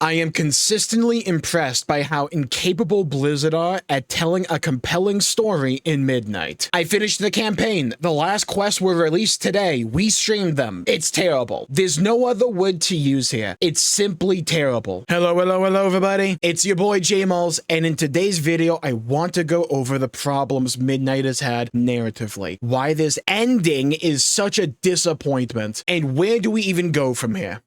I am consistently impressed by how incapable Blizzard are at telling a compelling story in Midnight. I finished the campaign. The last quests were released today. We streamed them. It's terrible. There's no other word to use here. It's simply terrible. Hello, everybody. It's your boy Jmulls, and in today's video, I want to go over the problems Midnight has had narratively, why this ending is such a disappointment, and where do we even go from here?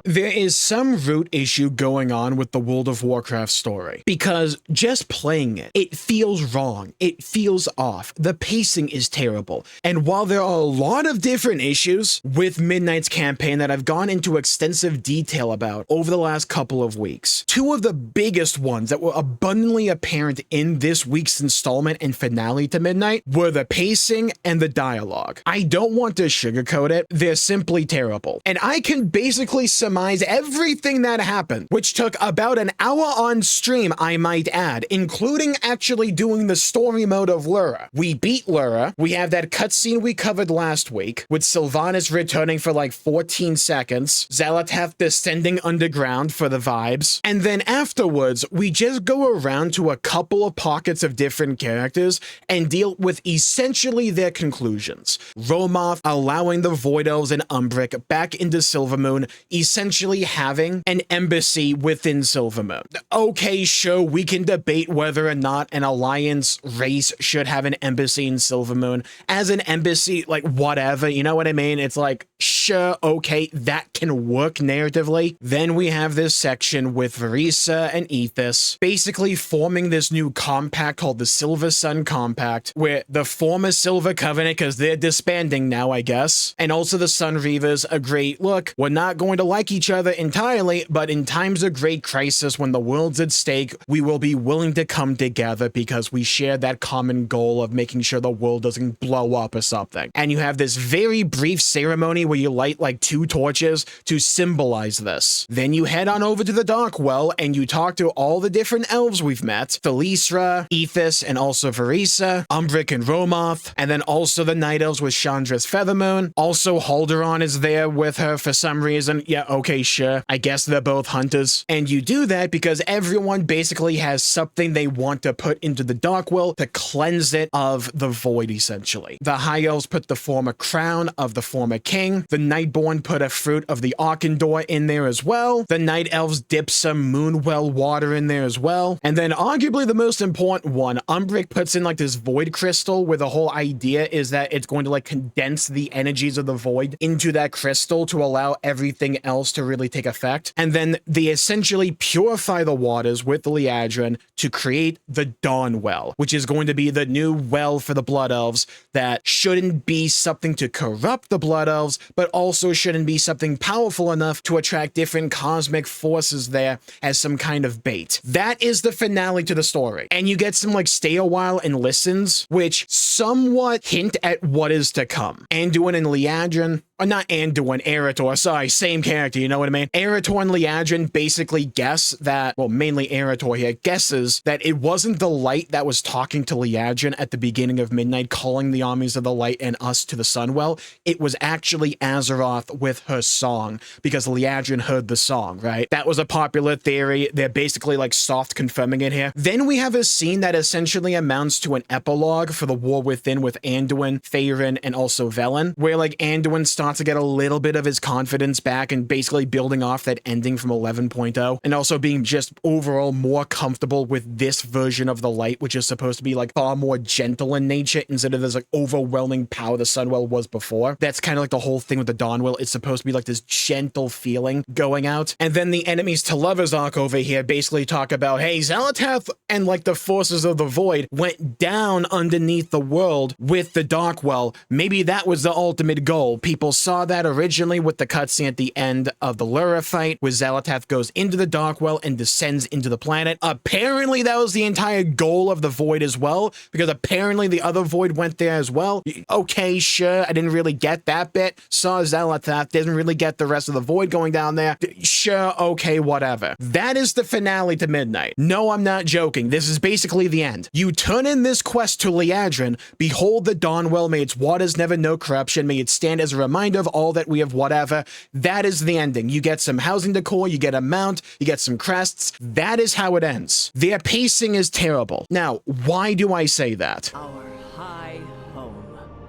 There is some root issue going on with the World of Warcraft story, because just playing it, it feels wrong, it feels off, the pacing is terrible, and while there are a lot of different issues with Midnight's campaign that I've gone into extensive detail about over the last couple of weeks, two of the biggest ones that were abundantly apparent in this week's installment and finale to Midnight were the pacing and the dialogue. I don't want to sugarcoat it, they're simply terrible, and I can basically surmise everything that happened, which took about an hour on stream, I might add, including actually doing the story mode of Lura. We beat Lura, we have that cutscene we covered last week, with Sylvanas returning for like 14 seconds, Xal'atath descending underground for the vibes, and then afterwards, we just go around to a couple of pockets of different characters and deal with essentially their conclusions. Romoth allowing the Void Elves and Umbric back into Silvermoon, essentially having an embassy within Silvermoon. Okay, sure, we can debate whether or not an alliance race should have an embassy in Silvermoon. As an embassy, like, whatever, you know what I mean? It's like, sure, okay, that can work narratively. Then we have this section with Verisa and Ethis basically forming this new compact called the Silver Sun Compact, where the former Silver Covenant, because they're disbanding now, I guess, and also the Sun Reavers agree, look, we're not going to like each other entirely, but in times of great crisis, when the world's at stake, we will be willing to come together because we share that common goal of making sure the world doesn't blow up or something. And you have this very brief ceremony where you light like 2 torches to symbolize this. Then you head on over to the DAWNWELL and you talk to all the different elves we've met, Thalyssra, Ethis, and also Verisa, Umbric and Romoth, and then also the Night Elves with Chandra's Feathermoon. Also, Halderon is there with her for some reason. Yeah, okay, sure. I guess they're both hunters. And you do that because everyone basically has something they want to put into the DAWNWELL to cleanse it of the void, essentially. The High Elves put the former crown of the former king. The Nightborn put a fruit of the Arkandor in there as well. The Night Elves dip some Moonwell water in there as well. And then arguably the most important one, Umbric puts in like this void crystal where the whole idea is that it's going to like condense the energies of the void into that crystal to allow everything else to really take effect. And then they essentially purify the waters with the Liadrin to create the DAWNWELL, which is going to be the new well for the Blood Elves that shouldn't be something to corrupt the Blood Elves, but also shouldn't be something powerful enough to attract different cosmic forces there as some kind of bait. That is the finale to the story. And you get some like stay a while and listens, which somewhat hint at what is to come. Anduin and Liadrin, or not Anduin, Eretor, sorry, same character, you know what I mean? Eretor and Liadrin basically guess that, well, mainly Eretor here, guesses that it wasn't the light that was talking to Liadrin at the beginning of Midnight, calling the armies of the light and us to the Sunwell. It was actually Azeroth with her song, because Liadrin heard the song, right? That was a popular theory. They're basically like soft confirming it here. Then we have a scene that essentially amounts to an epilogue for the War Within with Anduin, Theorin, and also Velen, where like Anduin starts to get a little bit of his confidence back and basically building off that ending from 11.0, and also being just overall more comfortable with this version of the light, which is supposed to be like far more gentle in nature instead of this like overwhelming power the Sunwell was before. That's kind of like the whole thing with the DAWNWELL. It's supposed to be like this gentle feeling going out. And then the enemies to lovers arc over here basically talk about, hey, Xal'atath and like the forces of the void went down underneath the world with the DAWNWELL. Maybe that was the ultimate goal. People saw that originally with the cutscene at the end of the Lura fight, where Xal'atath goes into the DAWNWELL and descends into the planet. Apparently that was the entire goal of the void as well, because apparently the other void went there as well. Okay, sure, I didn't really get that bit. Saw Xal'atath, didn't really get the rest of the void going down there. Sure, okay, whatever. That is the finale to Midnight. No, I'm not joking. This is basically the end. You turn in this quest to Liadrin, behold the DAWNWELL, may its waters never know corruption, may it stand as a reminder kind of all that we have, whatever. That is the ending. You get some housing decor, you get a mount, you get some crests. That is how it ends. Their pacing is terrible. Now, why do I say that? Our high home.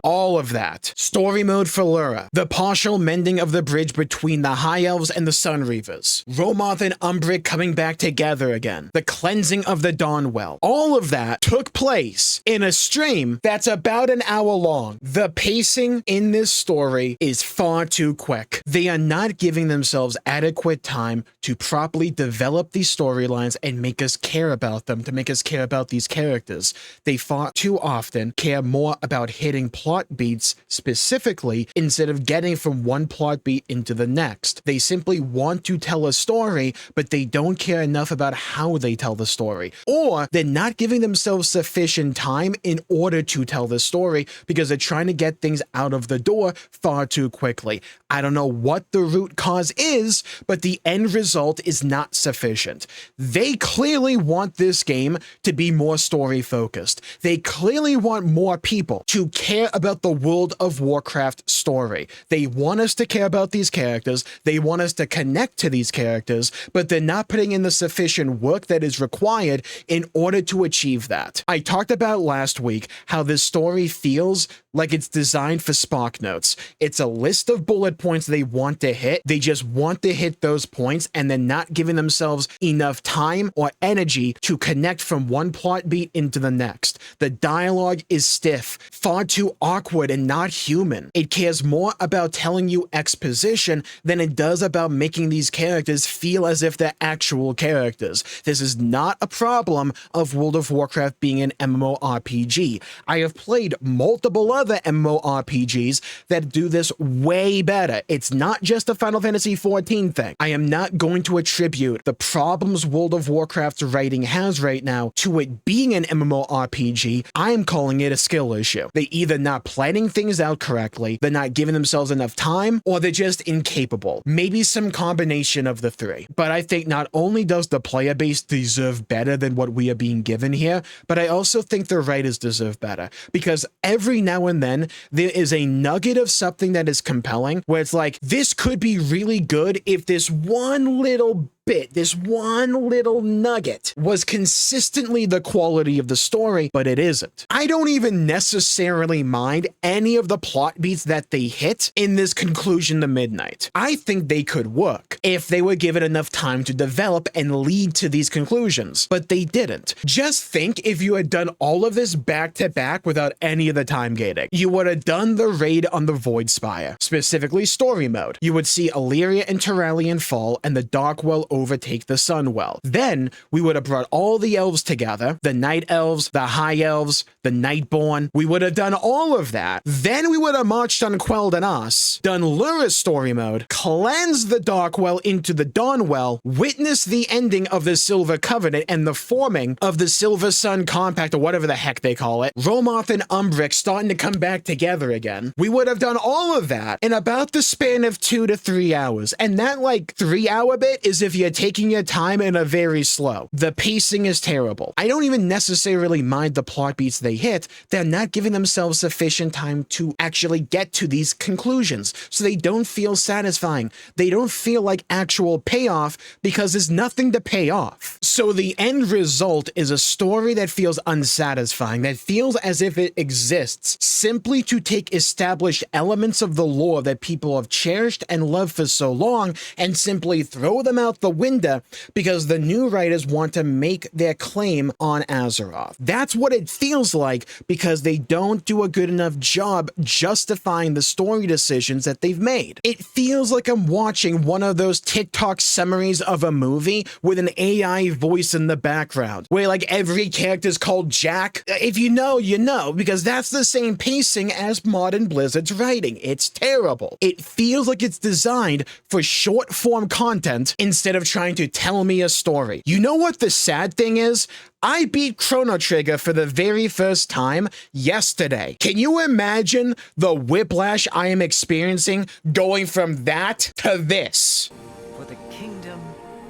All of that. Story mode for Lura. The partial mending of the bridge between the High Elves and the Sun Reavers. Romoth and Umbric coming back together again. The cleansing of the DAWNWELL. All of that took place in a stream that's about an hour long. The pacing in this story is far too quick. They are not giving themselves adequate time to properly develop these storylines and make us care about them, to make us care about these characters. They far too often care more about hitting plot beats specifically instead of getting from one plot beat into the next. They simply want to tell a story, but they don't care enough about how they tell the story. Or they're not giving themselves sufficient time in order to tell the story because they're trying to get things out of the door far too quickly. I don't know what the root cause is, but the end result is not sufficient. They clearly want this game to be more story focused. They clearly want more people to care about the World of Warcraft story. They want us to care about these characters. They want us to connect to these characters, but they're not putting in the sufficient work that is required in order to achieve that. I talked about last week how this story feels like it's designed for Spark Notes. It's a list of bullet points they want to hit. They just want to hit those points and then not giving themselves enough time or energy to connect from one plot beat into the next. The dialogue is stiff, far too awkward and not human. It cares more about telling you exposition than it does about making these characters feel as if they're actual characters. This is not a problem of World of Warcraft being an MMORPG. I have played multiple other MMORPGs that do this way better. It's not just a Final Fantasy XIV thing. I am not going to attribute the problems World of Warcraft's writing has right now to it being an MMORPG. I am calling it a skill issue. They either not planning things out correctly, they're not giving themselves enough time, or they're just incapable. Maybe some combination of the three. But I think not only does the player base deserve better than what we are being given here, but I also think the writers deserve better. Because every now and then, there is a nugget of something that is compelling, where it's like, this could be really good if this one little bit, this one little nugget was consistently the quality of the story, but it isn't. I don't even necessarily mind any of the plot beats that they hit in this conclusion to midnight. I think they could work if they were given enough time to develop and lead to these conclusions, but they didn't. Just think if you had done all of this back to back without any of the time gating. You would have done the raid on the Void Spire, specifically story mode. You would see Illyria and Turalyon fall and the Darkwell overtake the Sunwell. Then we would have brought all the elves together, the Night Elves, the High Elves, the Nightborn. We would have done all of that. Then we would have marched on Quelled and Us, done Lura's story mode, cleansed the Darkwell into the DAWNWELL, witnessed the ending of the Silver Covenant and the forming of the Silver Sun Compact, or whatever the heck they call it. Romoth and Umbric starting to come back together again. We would have done all of that in about the span of 2 to 3 hours. And that 3-hour bit is if you're taking your time and are very slow. The pacing is terrible. I don't even necessarily mind the plot beats they hit. They're not giving themselves sufficient time to actually get to these conclusions, so they don't feel satisfying. They don't feel like actual payoff because there's nothing to pay off. So the end result is a story that feels unsatisfying, that feels as if it exists simply to take established elements of the lore that people have cherished and loved for so long and simply throw them out the window because the new writers want to make their claim on Azeroth. That's what it feels like because they don't do a good enough job justifying the story decisions that they've made. It feels like I'm watching one of those TikTok summaries of a movie with an AI voice in the background, where every character's called Jack. If you know, you know, because that's the same pacing as modern Blizzard's writing. It's terrible. It feels like it's designed for short form content instead of trying to tell me a story. You know what the sad thing is? I beat Chrono Trigger for the very first time yesterday. Can you imagine the whiplash I am experiencing going from that to this? For the kingdom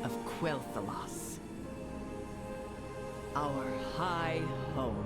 of Quel'Thalas, our high home.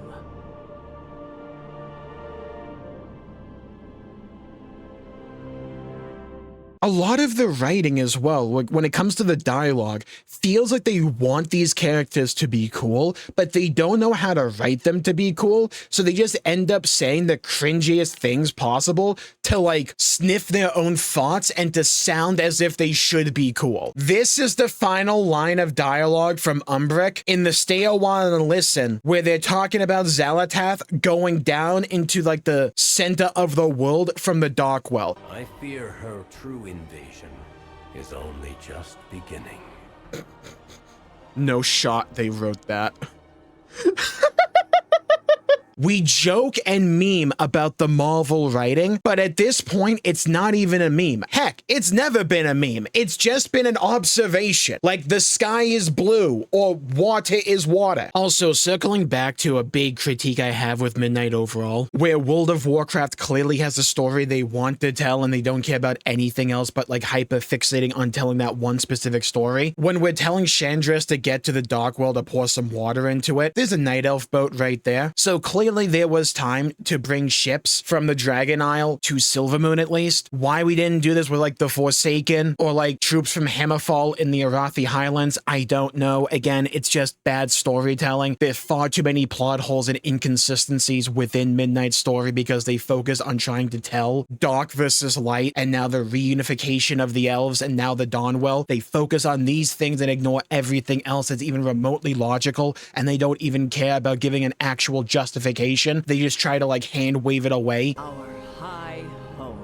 A lot of the writing as well, like when it comes to the dialogue, feels like they want these characters to be cool, but they don't know how to write them to be cool, so they just end up saying the cringiest things possible to like sniff their own thoughts and to sound as if they should be cool. This is the final line of dialogue from Umbric in the Stay a While and Listen, where they're talking about Xalatath going down into like the center of the world from the Darkwell. I fear her true invasion is only just beginning. No shot they wrote that. We joke and meme about the Marvel writing, but at this point, it's not even a meme. Heck, it's never been a meme. It's just been an observation, like the sky is blue or water is water. Also, circling back to a big critique I have with Midnight overall, where World of Warcraft clearly has a story they want to tell and they don't care about anything else but like hyper fixating on telling that one specific story. When we're telling Chandris to get to the Darkwell to pour some water into it, there's a Night Elf boat right there. So clearly there was time to bring ships from the Dragon Isle to Silvermoon at least. Why we didn't do this with like the Forsaken or like troops from Hammerfall in the Arathi Highlands, I don't know. Again, it's just bad storytelling. There's far too many plot holes and inconsistencies within Midnight's story because they focus on trying to tell dark versus light, and now the reunification of the elves and now the Dawnwell. They focus on these things and ignore everything else that's even remotely logical, and they don't even care about giving an actual justification. They just try to like hand wave it away. Our high home.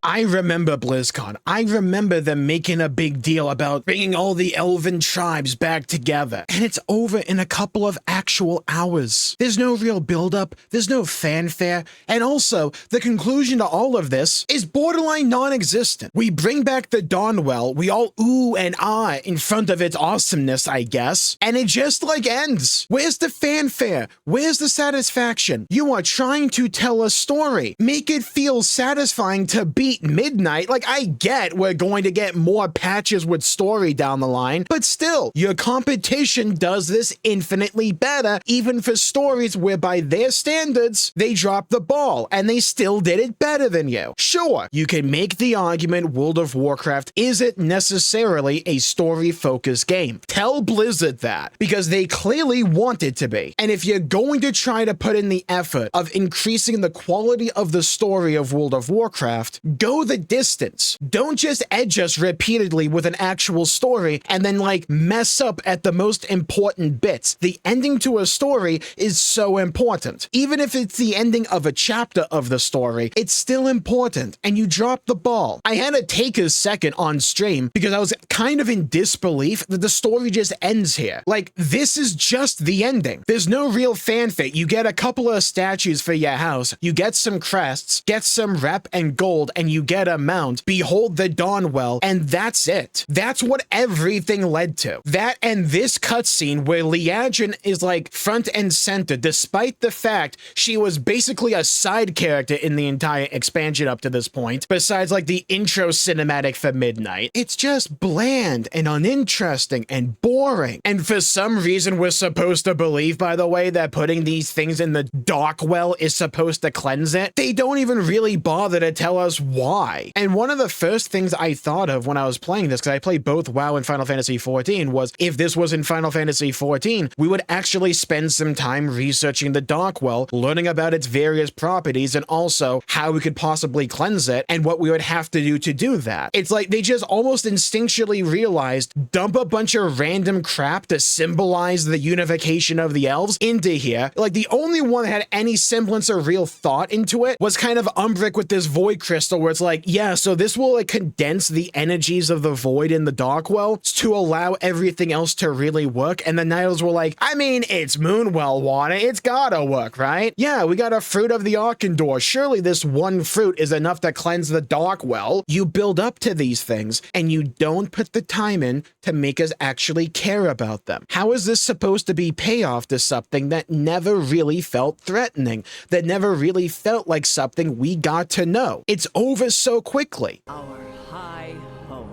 I remember BlizzCon. I remember them making a big deal about bringing all the elven tribes back together. And it's over in a couple of actual hours. There's no real build-up. There's no fanfare. And also, the conclusion to all of this is borderline non-existent. We bring back the Dawnwell. We all ooh and ah in front of its awesomeness, I guess. And it just like ends. Where's the fanfare? Where's the satisfaction? You are trying to tell a story. Make it feel satisfying to beat Midnight. Like, I get we're going to get more patches with story down the line, but still, your competition does this infinitely better, even for stories where by their standards, they dropped the ball, and they still did it better than you. Sure, you can make the argument World of Warcraft isn't necessarily a story-focused game. Tell Blizzard that, because they clearly want it to be. And if you're going to try to put in the effort of increasing the quality of the story of World of Warcraft, go the distance. Don't just edge us repeatedly with an actual story and then like mess up at the most important bits. The ending to a story is so important. Even if it's the ending of a chapter of the story, it's still important, and you drop the ball. I had to take a second on stream because I was kind of in disbelief that the story just ends here. Like, this is just the ending. There's no real fanfare. You get a couple of statues for your house, you get some crests, get some rep and gold, and you get a mount, behold the Dawnwell, and that's it. That's what everything led to. That and this cutscene where Liadrin is like front and center, despite the fact she was basically a side character in the entire expansion up to this point, besides like the intro cinematic for Midnight. It's just bland and uninteresting and boring. And for some reason, we're supposed to believe, by the way, that putting these things in the Darkwell is supposed to cleanse it. They don't even really bother to tell us why. And one of the first things I thought of when I was playing this, because I played both WoW and Final Fantasy XIV, was if this was in Final Fantasy XIV, we would actually spend some time researching the Darkwell, learning about its various properties, and also how we could possibly cleanse it, and what we would have to do that. It's like they just almost instinctually realized, dump a bunch of random crap to symbolize the unification of the elves into here. Like, the only one that had any semblance of real thought into it was kind of Umbric with this void crystal, where it's like, yeah, so this will like condense the energies of the void in the Darkwell to allow everything else to really work. And the Night Elves were like, I mean, it's Moonwell water, it's gotta work, right? Yeah, we got a fruit of the Arkandor. Surely this one fruit is enough to cleanse the Darkwell. You build up to these things, and you don't put the time in to make us actually care about them. How is this supposed to be payoff to something that never really felt threatening, that never really felt like something we got to know? It's over so quickly. Our high home.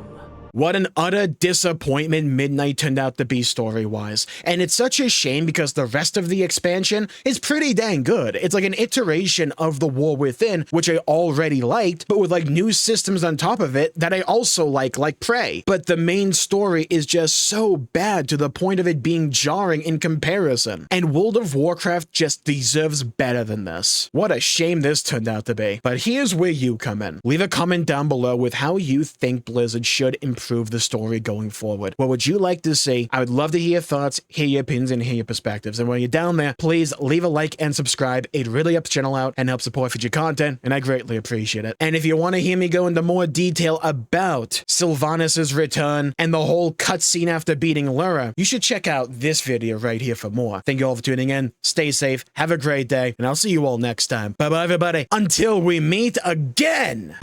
What an utter disappointment Midnight turned out to be story-wise. And it's such a shame because the rest of the expansion is pretty dang good. It's like an iteration of The War Within, which I already liked, but with like new systems on top of it that I also like Prey. But the main story is just so bad to the point of it being jarring in comparison. And World of Warcraft just deserves better than this. What a shame this turned out to be. But here's where you come in. Leave a comment down below with how you think Blizzard should improve the story going forward. What would you like to see? I would love to hear your thoughts, hear your opinions, and hear your perspectives. And while you're down there, please leave a like and subscribe. It really helps the channel out and helps support future content, and I greatly appreciate it. And if you want to hear me go into more detail about Sylvanas' return and the whole cutscene after beating Lura, you should check out this video right here for more. Thank you all for tuning in. Stay safe, have a great day, and I'll see you all next time. Bye-bye, everybody. Until we meet again!